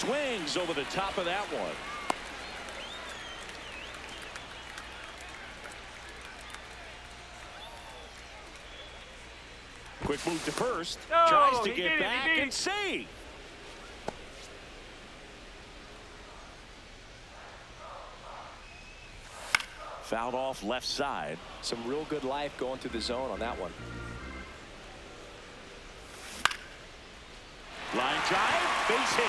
swings over the top of that one. Quick move to first. No, tries to get back and save. Fouled off left side. Some real good life going through the zone on that one. Line drive, base hit.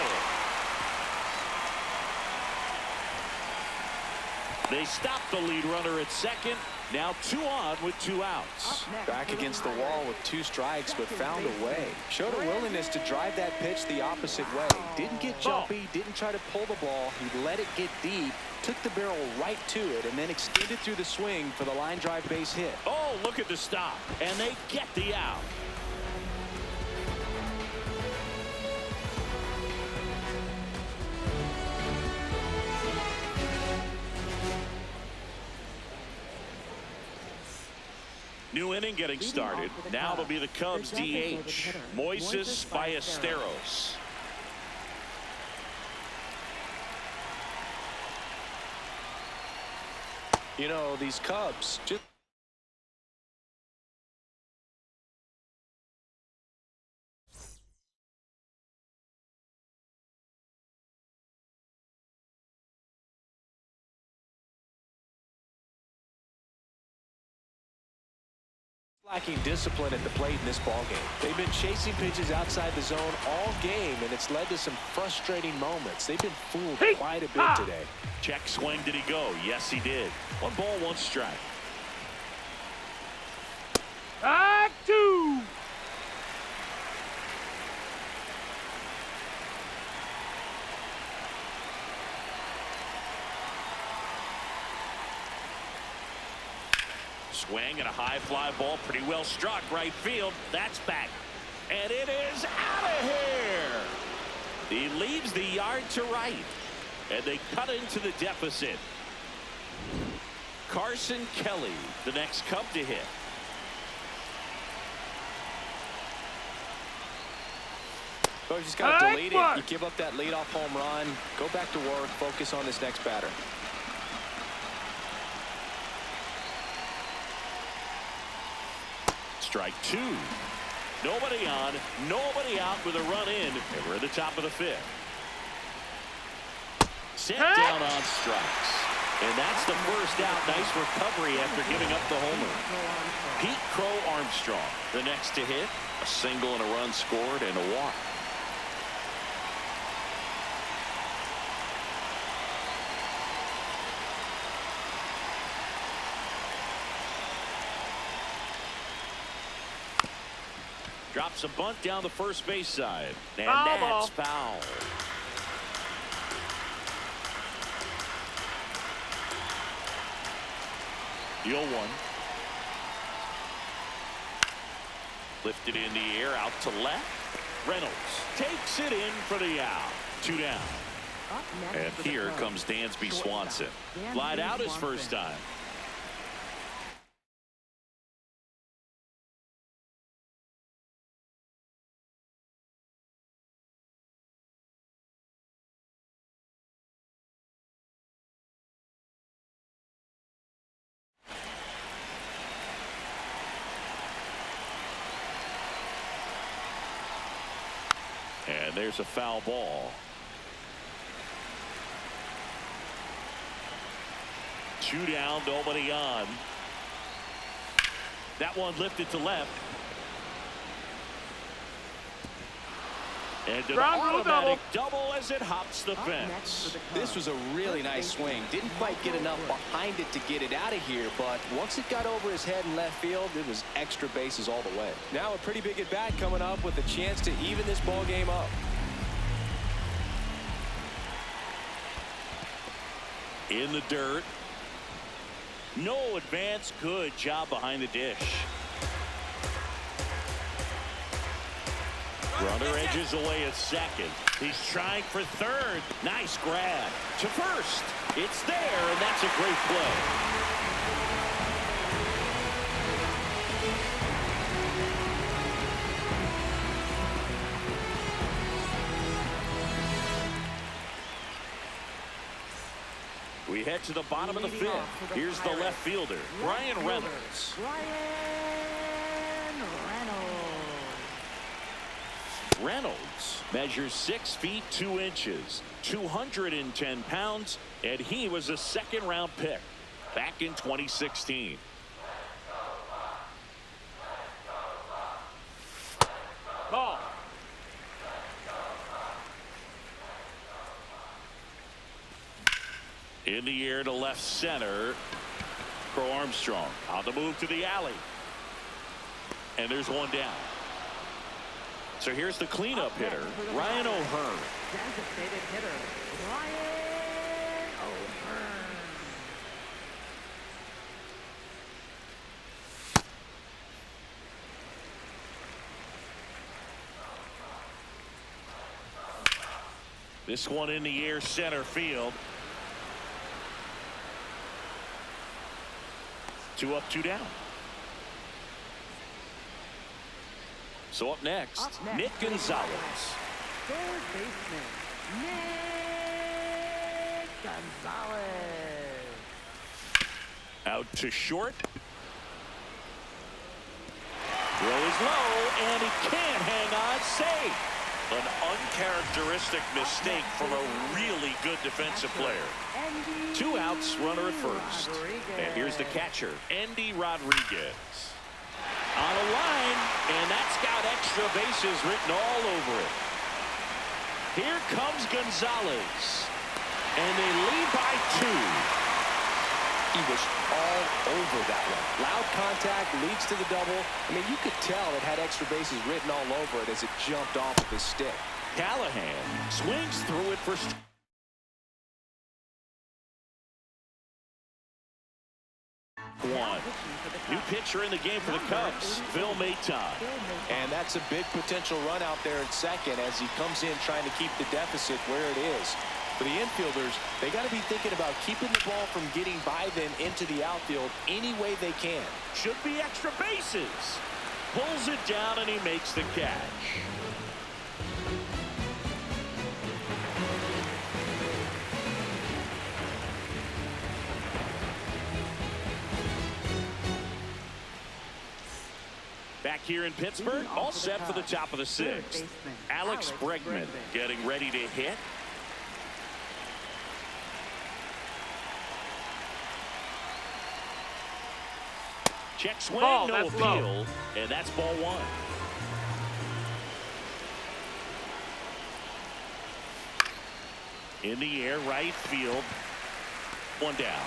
They stop the lead runner at second. Now 2 on with 2 outs. Back against the wall with 2 strikes, but found a way. Showed a willingness to drive that pitch the opposite way. Didn't get jumpy, didn't try to pull the ball. He let it get deep, took the barrel right to it, and then extended through the swing for the line drive base hit. Oh, look at the stop. And they get the out. New inning getting started. Now it'll be the Cubs DH, Moises Ballesteros. You know, these Cubs just lacking discipline at the plate in this ballgame. They've been chasing pitches outside the zone all game, and it's led to some frustrating moments. They've been fooled quite a bit today. Check swing. Did he go? Yes, he did. 1 ball, 1 strike. Back 2. Swing and a high fly ball, pretty well struck right field. That's back, and it is out of here. He leaves the yard to right, and they cut into the deficit. Carson Kelly, the next Cub to hit. So you just got to delete it. You give up that leadoff home run. Go back to work. Focus on this next batter. Strike 2. Nobody on, nobody out with a run in, and we're at the top of the 5th. Sent down on strikes. And that's the first out. Nice recovery after giving up the homer. Pete Crow Armstrong, the next to hit. A single and a run scored and a walk. Drops a bunt down the first base side. And that's foul. The 0-1. Lifted in the air, out to left. Reynolds takes it in for the out. 2 down. And here comes Dansby Swanson. Lied out his first time. And there's a foul ball. 2 down, nobody on. That one lifted to left. And an automatic double as it hops the fence. This was a really nice swing. Didn't quite get enough behind it to get it out of here, but once it got over his head in left field, it was extra bases all the way. Now a pretty big at bat coming up with a chance to even this ball game up. In the dirt. No advance. Good job behind the dish. Runner edges away at second. He's trying for third. Nice grab. To first. It's there, and that's a great play. We head to the bottom of the fifth. Here's the left fielder, Bryan Reynolds. Reynolds measures 6 feet 2 inches, 210 pounds, and he was a second-round pick back in 2016. Ball. In the air to left center. Crow Armstrong on the move to the alley. And there's one down. So here's the cleanup hitter, Ryan O'Hearn. Designated hitter, Ryan O'Hearn. This one in the air center field. 2 up, 2 down. So up next, Nick Gonzalez. Third baseman, Nick Gonzalez. Out to short. Throw is low, and he can't hang on safe. An uncharacteristic mistake from a really good defensive player. 2 outs, runner at first. And here's the catcher, Endy Rodriguez. On a line, and that's got extra bases written all over it. Here comes Gonzalez. And they lead by 2. He was all over that one. Loud contact, leads to the double. I mean, you could tell it had extra bases written all over it as it jumped off of his stick. Callahan swings through it for one. New pitcher in the game for the Cubs, Phil Maton. And that's a big potential run out there at second as he comes in trying to keep the deficit where it is. For the infielders, they got to be thinking about keeping the ball from getting by them into the outfield any way they can. Should be extra bases. Pulls it down and he makes the catch. Back here in Pittsburgh, all set for the top of the 6th. Alex Bregman getting ready to hit. Check swing, Ball, no that's appeal, low. and that's ball 1. In the air, right field. 1 down.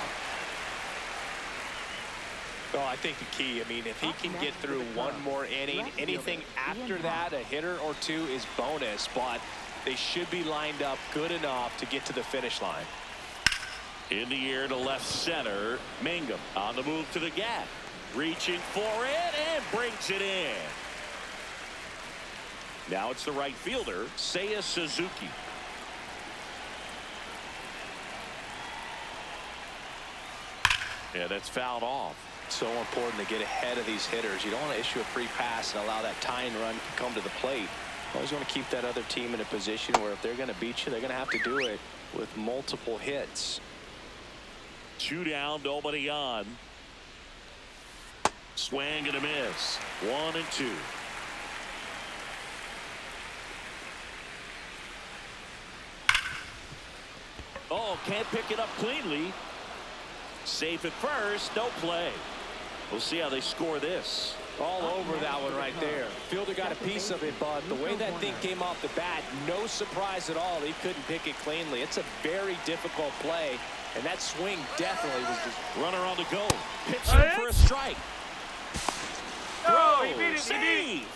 Well, I think the key, I mean, if he can get through one more inning, anything after that, a hitter or 2 is bonus, but they should be lined up good enough to get to the finish line. In the air to left center, Mangum on the move to the gap. Reaching for it and brings it in. Now it's the right fielder, Seiya Suzuki. Yeah, that's fouled off. So important to get ahead of these hitters. You don't want to issue a free pass and allow that tying run to come to the plate. Always want to keep that other team in a position where if they're going to beat you, they're going to have to do it with multiple hits. 2 down, nobody on. Swing and a miss. 1 and 2. Oh, can't pick it up cleanly. Safe at first, no play. We'll see how they score this. All over that one right there. Fielder got a piece of it, but the way that thing came off the bat, no surprise at all. He couldn't pick it cleanly. It's a very difficult play, and that swing definitely was just... Runner on the go. Hits him for a strike. Oh, Throw, he beat it, save.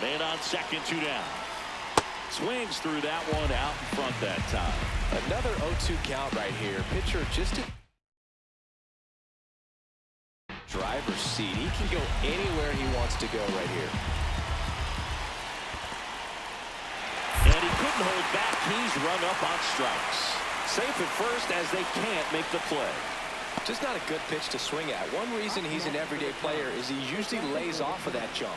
Man on second, 2 down. Swings through that one out in front that time. Another 0-2 count right here. Pitcher just a driver's seat. He can go anywhere he wants to go right here. And he couldn't hold back. He's run up on strikes. Safe at first as they can't make the play. Just not a good pitch to swing at. One reason he's an everyday player is he usually lays off of that jump.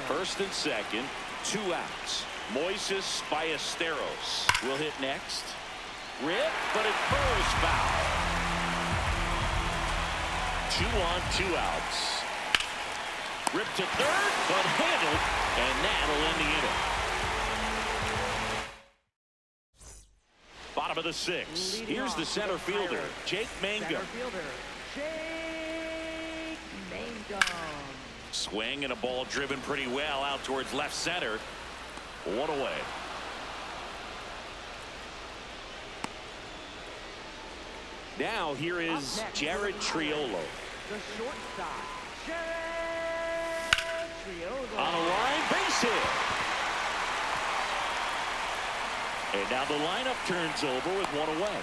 First and second, 2 outs. Moises Ballesteros will hit next. Rip, but it throws foul. 2 on, 2 outs. Rip to third, but handled, and that'll end the inning. Bottom of the 6th. Here's the center fielder, Jake Mangum. Swing and a ball driven pretty well out towards left center. 1 away. Now here is Jared Triolo. The shortstop, Jared Triolo. On a line, base hit. And now the lineup turns over with 1 away.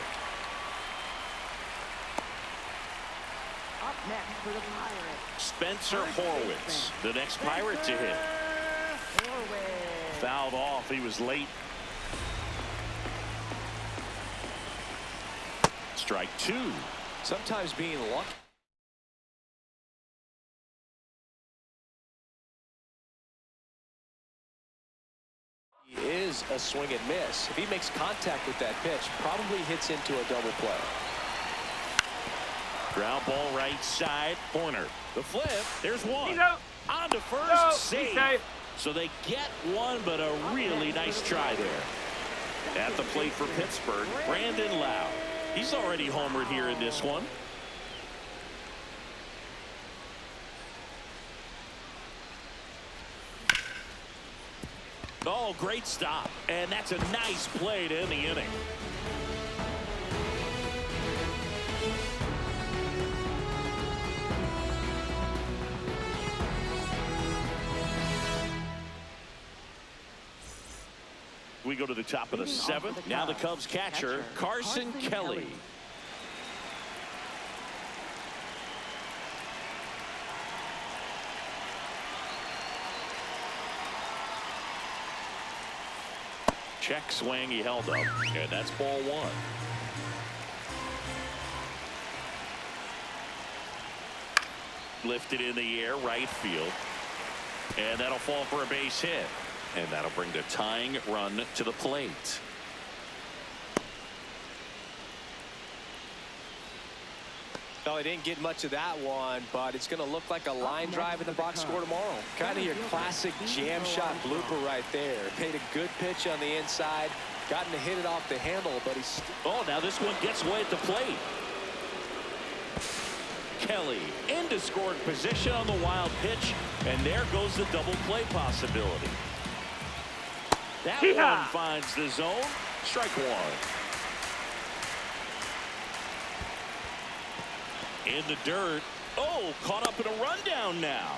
Up next for the Pirates, Spencer Horwitz, the next Pirate to hit. Horwitz. Fouled off. He was late. Strike 2. Sometimes being lucky is a swing and miss. If he makes contact with that pitch, probably hits into a double play. Ground ball right side corner. The flip. There's one. He's out. On to first. No, Save. he's safe. So they get one, but a really nice try there. At the plate for Pittsburgh, Brandon Lowe. He's already homered here in this one. Oh, great stop. And that's a nice play to end the inning. We go to the top of the 7th. Now the Cubs catcher, Carson Kelly. Check swing, he held up, and that's ball 1. Lifted in the air, right field, and that'll fall for a base hit. And that'll bring the tying run to the plate. Well, he didn't get much of that one, but it's going to look like a line drive in the box score tomorrow. Kind of your classic jam shot blooper right there. Paid a good pitch on the inside, gotten to hit it off the handle, but he's... Oh, now this one gets away at the plate. Kelly into scoring position on the wild pitch, and there goes the double play possibility. That one finds the zone. Strike 1. In the dirt. Oh, caught up in a rundown now.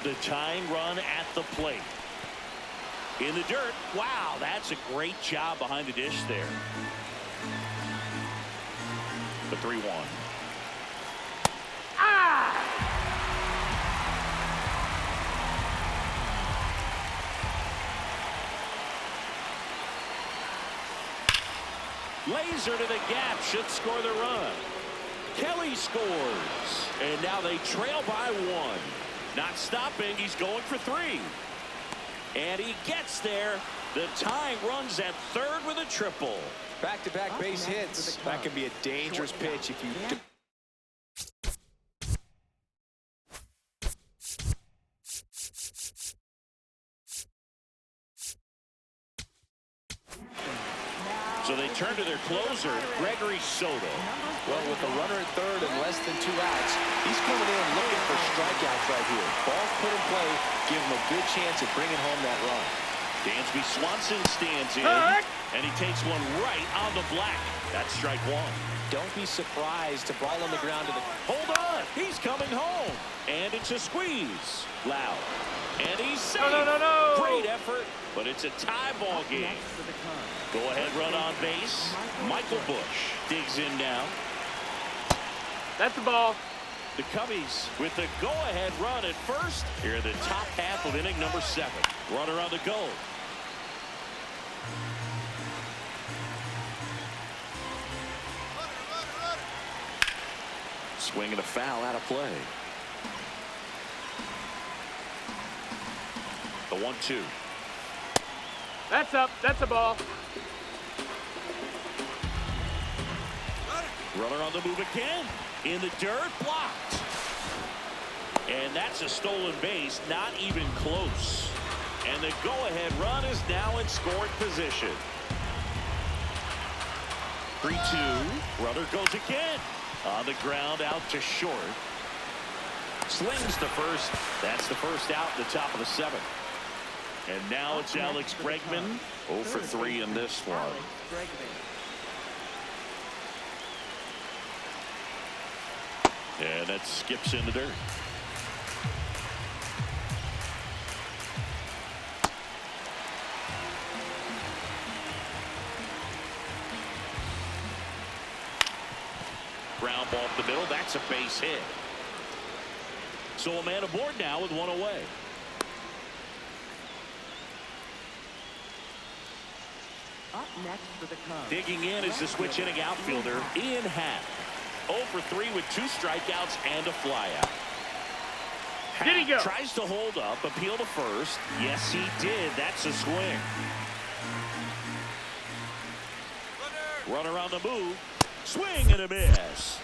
The tying run at the plate. In the dirt. Wow, that's a great job behind the dish there. The 3-1. Laser to the gap should score the run. Kelly scores. And now they trail by 1. Not stopping. He's going for 3. And he gets there. The tying runs at third with a triple. Back-to-back base hits. That can be a dangerous pitch if you... So they turn to their closer, Gregory Soto. Well, with a runner at third and less than 2 outs, he's coming in looking for strikeouts right here. Ball's put in play, give him a good chance at bringing home that run. Dansby Swanson stands in, and he takes one right on the black. That's strike 1. Don't be surprised to ball on the ground to the... Hold on, he's coming home, and it's a squeeze. Loud, and he's safe. No. Great effort, but it's a tie ball game. Go ahead run on base. Michael Busch digs in now. That's the ball. The Cubbies with the go-ahead run at first here in the top half of inning number 7. Runner on the go. Swing and a foul out of play. The 1-2. That's up. That's a ball. Runner on the move again. In the dirt, blocked. And that's a stolen base, not even close. And the go-ahead run is now in scoring position. 3-2. Runner goes again. On the ground, out to short. Slings to first. That's the first out in the top of the 7th. And now it's Alex Bregman. 0 for 3 in this one. And that skips in the dirt. Ground ball up the middle. That's a base hit. So a man aboard now with 1 away. Up next for the Cubs. Digging in is the switch hitting outfielder Ian Happ. 0 for 3 with 2 strikeouts and a flyout. Did he go? Tries to hold up, appeal to first. Yes, he did. That's a swing. Runner on the move. Swing and a miss.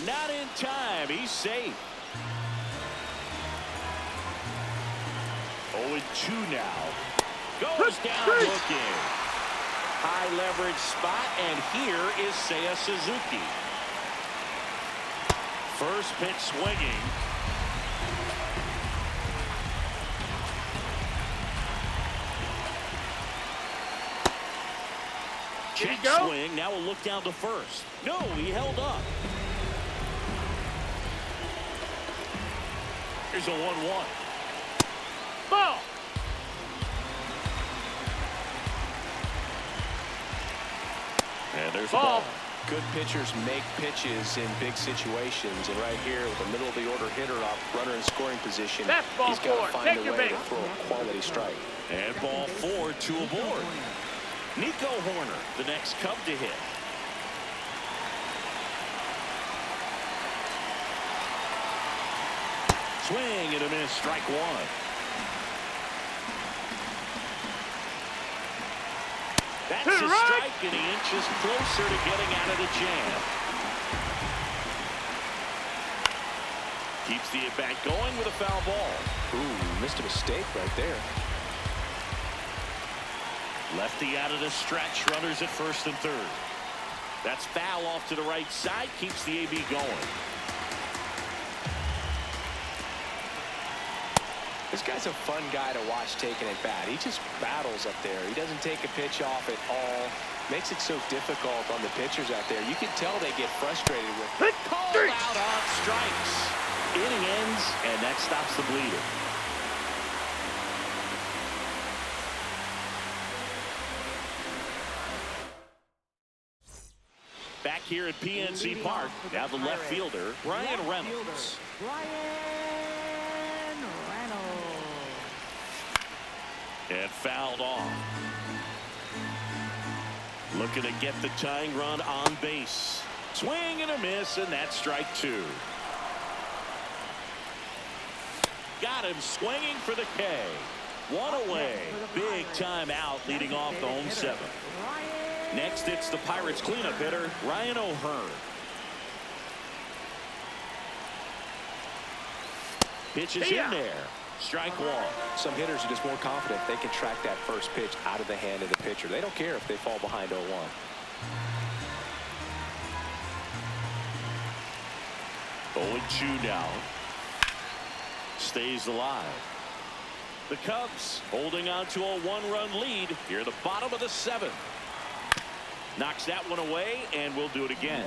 Not in time. He's safe. 0-2 now. Goes down looking. High leverage spot, and here is Seiya Suzuki. First pitch swinging. Check swing. Now we'll look down to first. No, he held up. Here's a 1-1. Ball. And there's Ball. a ball. Good pitchers make pitches in big situations, and right here with the middle of the order hitter up, runner in scoring position, That's ball he's got 4. to find Take a your way base. to throw a quality strike. And ball 4, 2 aboard. Nico Horner, the next Cub to hit. Swing and a miss, strike 1. That's a strike, and he inches closer to getting out of the jam. Keeps the at-bat going with a foul ball. Ooh, missed a mistake right there. Lefty out of the stretch, runners at first and third. That's foul off to the right side, keeps the AB going. This guy's a fun guy to watch taking at bat. He just battles up there. He doesn't take a pitch off at all. Makes it so difficult on the pitchers out there. You can tell they get frustrated with it. Called out on strikes. Inning ends, and that stops the bleeding. Back here at PNC Park, now the left fielder, Ryan Reynolds. And fouled off. Looking to get the tying run on base. Swing and a miss, and that's strike 2. Got him swinging for the K. 1 away. Big time out leading off the home 7th. Next, it's the Pirates cleanup hitter, Ryan O'Hearn. Pitch is in there. Strike 1. Some hitters are just more confident they can track that first pitch out of the hand of the pitcher. They don't care if they fall behind 0-1. Oh, 2 now. Stays alive. The Cubs holding on to a 1-run lead here at the bottom of the 7th. Knocks that one away, and we'll do it again.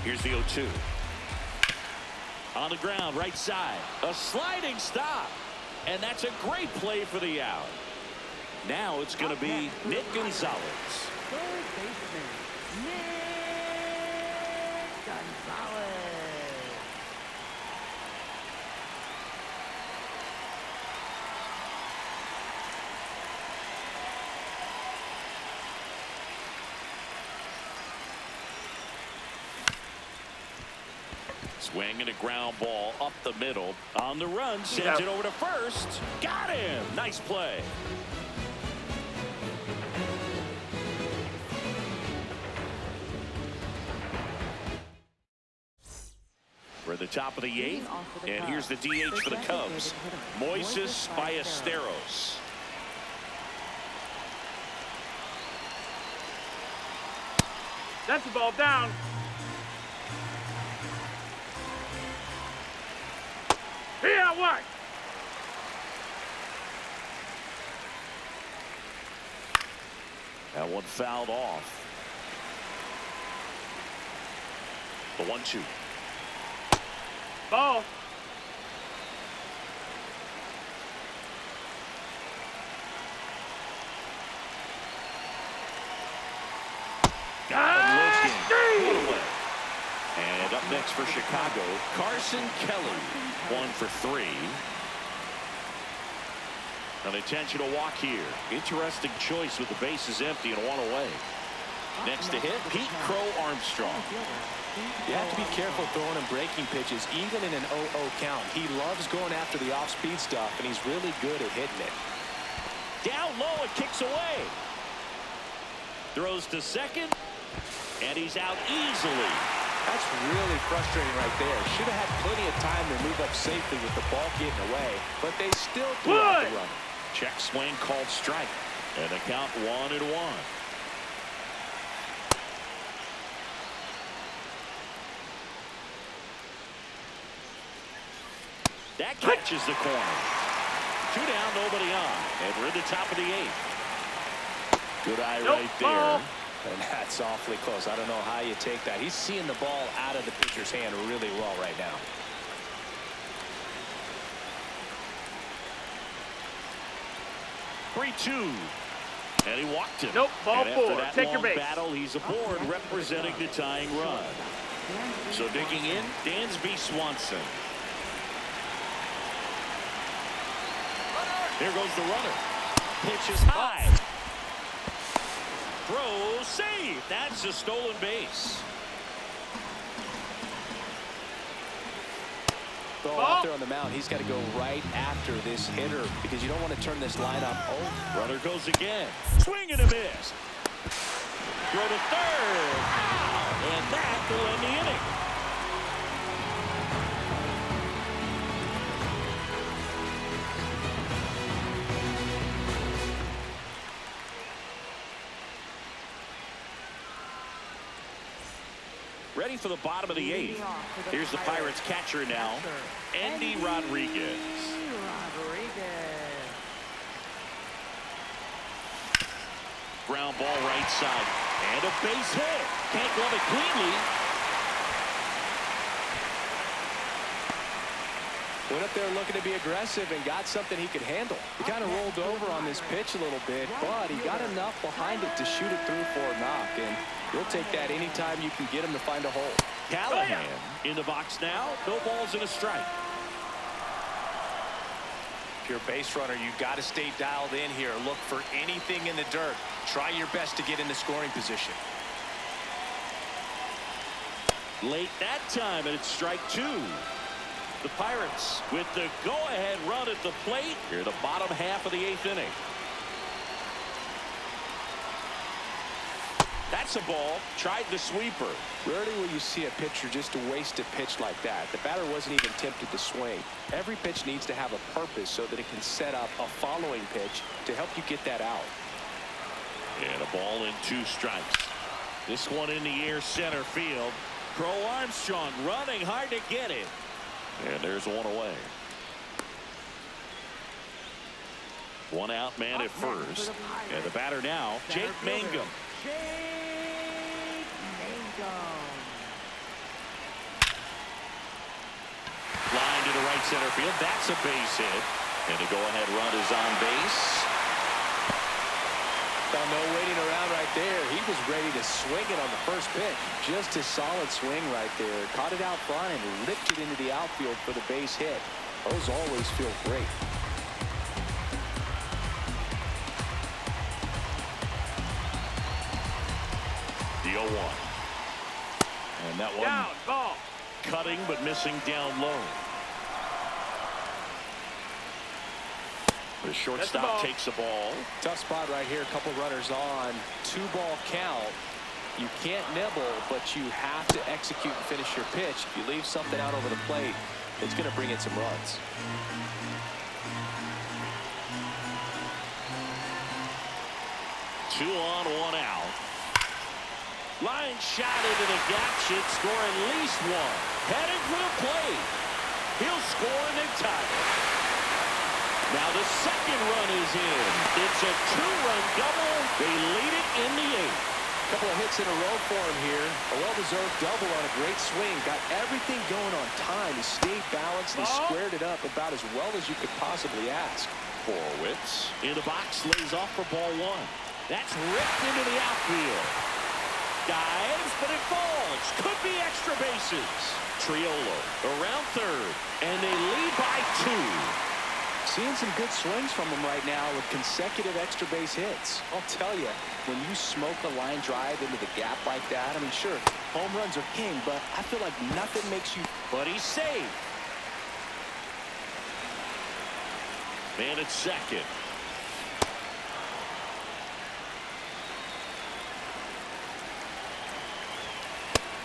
Here's the 0-2. On the ground, right side. A sliding stop. And that's a great play for the out. Now it's going to be Nick Gonzalez. Third baseman, Nick Gonzalez. Swing and a ground ball up the middle. On the run, sends it over to first. Got him. Nice play. We're at the top of the 8th, and here's the DH for the Cubs, Moises Ballesteros. That's the ball down. Here, what? That one fouled off. The 1-2. Ball. Got him looking. Put away. And up next for Chicago, Carson Kelly. 1 for 3. An intentional walk here. Interesting choice with the bases empty and 1 away. Next to hit, Pete Crow Armstrong. You have to be careful throwing him breaking pitches, even in an 0-0 count. He loves going after the off-speed stuff, and he's really good at hitting it. Down low, it kicks away. Throws to second, and he's out easily. That's really frustrating right there. Should have had plenty of time to move up safely with the ball getting away, but they still threw out the run. Check swing called strike, and the count 1-1. That catches the corner. 2 down, nobody on. And we're at the top of the 8th. Good eye right there. And that's awfully close. I don't know how you take that. He's seeing the ball out of the pitcher's hand really well right now. (3-2). And he walked him. Nope, ball and 4. After that Take your long base. battle, he's aboard representing the tying run. So digging in, Dansby Swanson. Here goes the runner. Pitch is high. Throw, save. That's a stolen base. Ball out there on the mound. He's got to go right after this hitter because you don't want to turn this lineup over. Runner goes again. Swing and a miss. Throw to third. Ow. And that will end the inning. Ready for the bottom of the 8th. Here's the Pirates catcher now, Endy Rodriguez. Ground ball right side. And a base hit. Can't glove it cleanly. Went up there looking to be aggressive and got something he could handle. He kind of rolled over on this pitch a little bit, but he got enough behind it to shoot it through for a knock. And you'll take that anytime you can get him to find a hole. Callahan in the box now. No balls and a strike. If you're a base runner, you've got to stay dialed in here. Look for anything in the dirt. Try your best to get in the scoring position. Late that time, and it's strike 2. The Pirates with the go-ahead run at the plate. Here, the bottom half of the 8th inning. That's a ball. Tried the sweeper. Rarely will you see a pitcher just waste a pitch like that. The batter wasn't even tempted to swing. Every pitch needs to have a purpose so that it can set up a following pitch to help you get that out. And a ball and 2 strikes. This one in the air center field. Crow Armstrong running hard to get it. And there's 1 away. 1 out, man at first. And the batter now, Jake Mangum. right center field. That's a base hit. And the go-ahead run is on base. Well, no waiting around right there. He was ready to swing it on the first pitch. Just a solid swing right there. Caught it out front and ripped it into the outfield for the base hit. Those always feel great. The 0-1. And that one Down, ball. cutting but missing down low. The shortstop takes the ball. Tough spot right here. A couple runners on. 2-ball count. You can't nibble, but you have to execute and finish your pitch. If you leave something out over the plate, it's going to bring in some runs. Two on, one out. Line shot into the gap should score at least one. Headed for the plate. He'll score and they tie it. Now the second run is in. It's a 2-run double. They lead it in the 8th. Couple of hits in a row for him here. A well-deserved double on a great swing. Got everything going on time. He stayed balanced and he squared it up about as well as you could possibly ask. Horwitz in the box, lays off for ball 1. That's ripped into the outfield. Dives, but it falls. Could be extra bases. Triolo around third, and they lead by 2. Seeing some good swings from him right now with consecutive extra base hits. I'll tell you, when you smoke a line drive into the gap like that, I mean, sure, home runs are king, but I feel like nothing makes you... But he's safe. Man at second.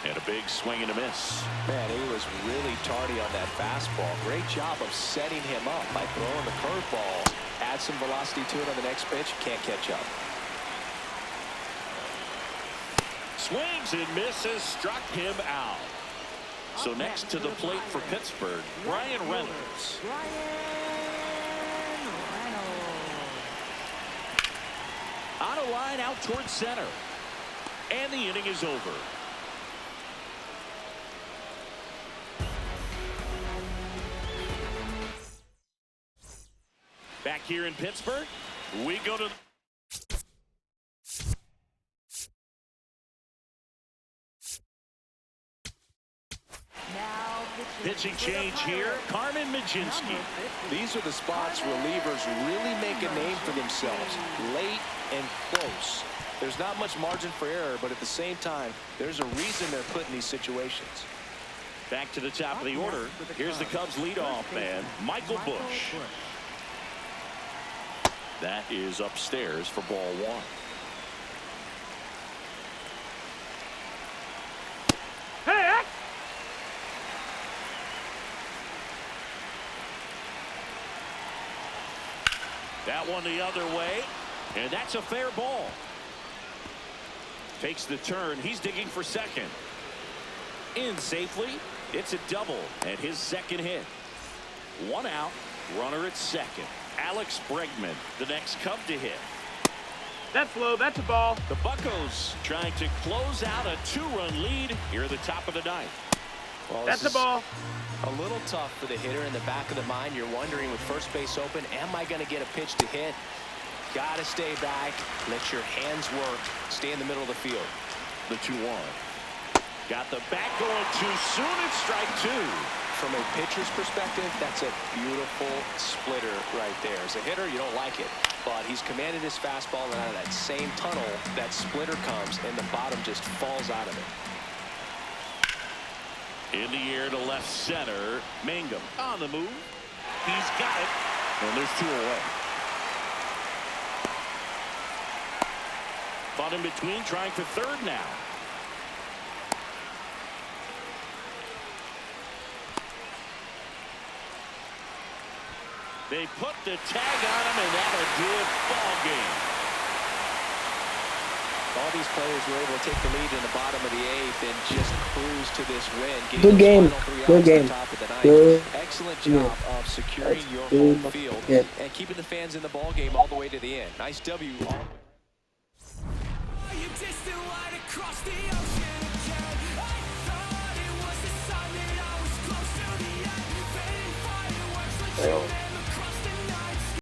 And a big swing and a miss. Man, he was really tardy on that fastball. Great job of setting him up by throwing the curveball. Add some velocity to it on the next pitch. Can't catch up. Swings and misses, struck him out. So next to the plate for Pittsburgh, Bryan Reynolds. On a line out towards center. And the inning is over. Back here in Pittsburgh, we go to... Pitching change here, Carmen Mlodzinski. These are the spots relievers really make a name for themselves. Late and close. There's not much margin for error, but at the same time, there's a reason they're put in these situations. Back to the top of the order. Here's the Cubs leadoff man, Michael Busch. That is upstairs for ball 1. Hey, X! That one the other way, and that's a fair ball. Takes the turn. He's digging for second. In safely. It's a double and his second hit. 1 out. Runner at second. Alex Bregman, the next Cub to hit. That's low. That's a ball. The Buccos trying to close out a 2-run lead here at the top of the 9th. Well, that's a ball. A little tough for the hitter in the back of the mind. You're wondering with first base open, am I going to get a pitch to hit? Got to stay back. Let your hands work. Stay in the middle of the field. The 2-1. Got the bat going too soon. It's strike 2. From a pitcher's perspective, that's a beautiful splitter right there. As a hitter, you don't like it, but he's commanded his fastball, and out of that same tunnel, that splitter comes, and the bottom just falls out of it. In the air to left center. Mangum on the move. He's got it, and there's 2 away. Fought in between, trying for third now. They put the tag on him, and that'll do it. Ball game. All these players were able to take the lead in the bottom of the 8th and just cruise to this win. Good game. Good game. Good. Excellent job of securing your home field and keeping the fans in the ball game all the way to the end. Nice W. Well,